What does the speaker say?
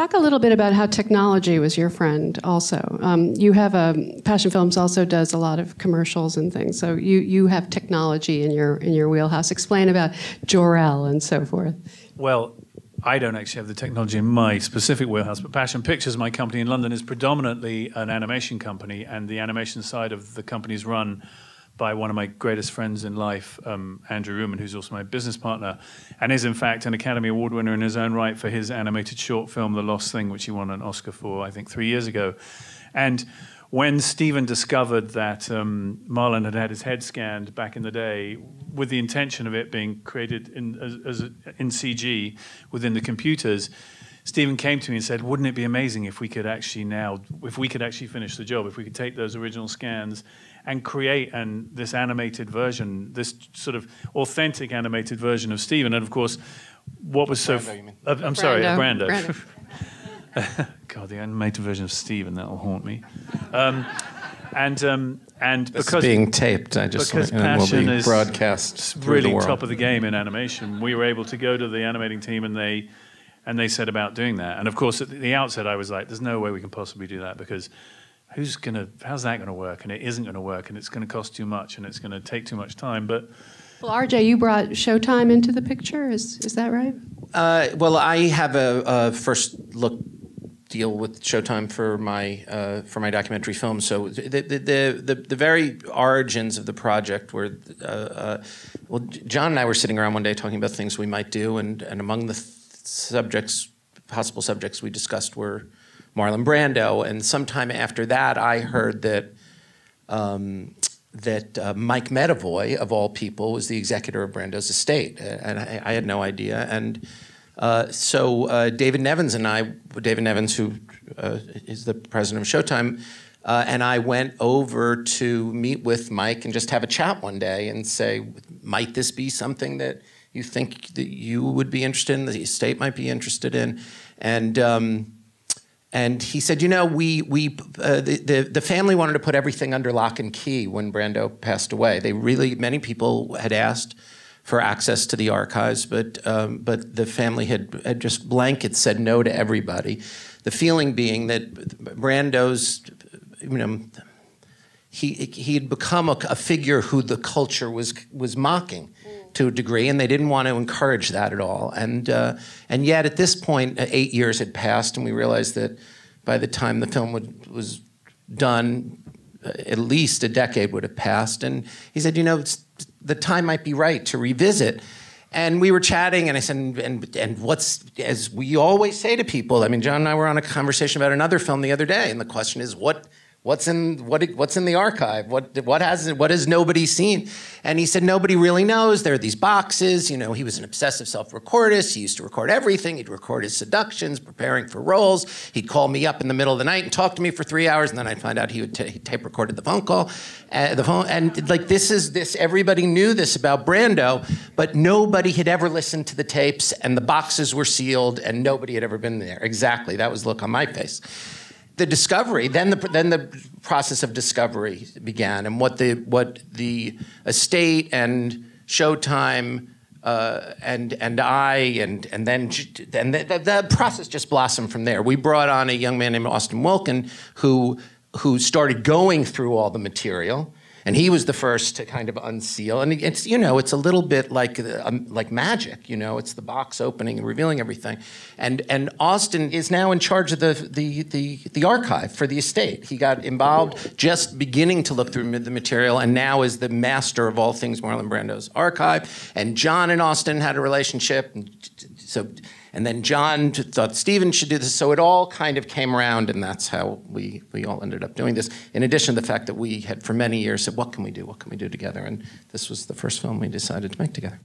talk a little bit about how technology was your friend also. You have Passion Films also does a lot of commercials and things, so you have technology in your wheelhouse. Explain about Jor-El and so forth. Well, I don't actually have the technology in my specific wheelhouse, but Passion Pictures, my company in London, is predominantly an animation company, and the animation side of the company is run by one of my greatest friends in life, Andrew Ruman, who's also my business partner, and is in fact an Academy Award winner in his own right for his animated short film, The Lost Thing, which he won an Oscar for, I think, 3 years ago. And when Stephen discovered that Marlon had his head scanned back in the day with the intention of it being created in CG within the computers, Stephen came to me and said, wouldn't it be amazing if we could actually finish the job, if we could take those original scans and create this animated version, this sort of authentic animated version of Stephen. And of course, what was so... I'm sorry, Brando. God, the animated version of Stephen, that'll haunt me. And this because being taped, Passion will be broadcast is really top of the game in animation, we were able to go to the animating team and they set about doing that. And of course, at the outset, I was like, there's no way we can possibly do that, because how's that gonna work? And it isn't gonna work, and it's gonna cost too much, and it's gonna take too much time. But well, RJ, you brought Showtime into the picture. Is that right? Well, I have a first look deal with Showtime for my documentary film. So the very origins of the project were, well, John and I were sitting around one day talking about things we might do, and among the possible subjects we discussed were Marlon Brando. And sometime after that, I heard that Mike Medavoy, of all people, was the executor of Brando's estate, and I had no idea. And so David Nevins and I, David Nevins, who is the president of Showtime, and I went over to meet with Mike and just have a chat one day and say, might this be something that you think that you would be interested in, the estate might be interested in? And he said, you know, the family wanted to put everything under lock and key when Brando passed away. Many people had asked for access to the archives, but the family had just blanket said no to everybody. The feeling being that Brando's, he had become a figure who the culture was mocking to a degree, and they didn't want to encourage that at all. And yet at this point, 8 years had passed, and we realized that by the time the film was done, at least a decade would have passed. And he said, you know, the time might be right to revisit. And we were chatting, and I said, and what's, as we always say to people, I mean, John and I were on a conversation about another film the other day, and the question is, what's in the archive? What has nobody seen? And he said, nobody really knows. There are these boxes. You know, he was an obsessive self-recordist. He used to record everything. He'd record his seductions, preparing for roles. He'd call me up in the middle of the night and talk to me for 3 hours, and then I'd find out he would tape recorded the phone call. And like this, everybody knew this about Brando, but nobody had ever listened to the tapes, and the boxes were sealed, and nobody had ever been there. Exactly, that was the look on my face. The discovery, then the process of discovery began, and what the estate and Showtime and I and then the process just blossomed from there. We brought on a young man named Austin Wilkin who started going through all the material. And he was the first to kind of unseal. And it's, you know, it's a little bit like magic, you know, it's the box opening and revealing everything. And Austin is now in charge of the archive for the estate. He got involved just beginning to look through the material, and now is the master of all things Marlon Brando's archive. And John and Austin had a relationship. And then John thought Stephen should do this, so it all kind of came around, and that's how we all ended up doing this. In addition to the fact that we had for many years said, what can we do together? And this was the first film we decided to make together.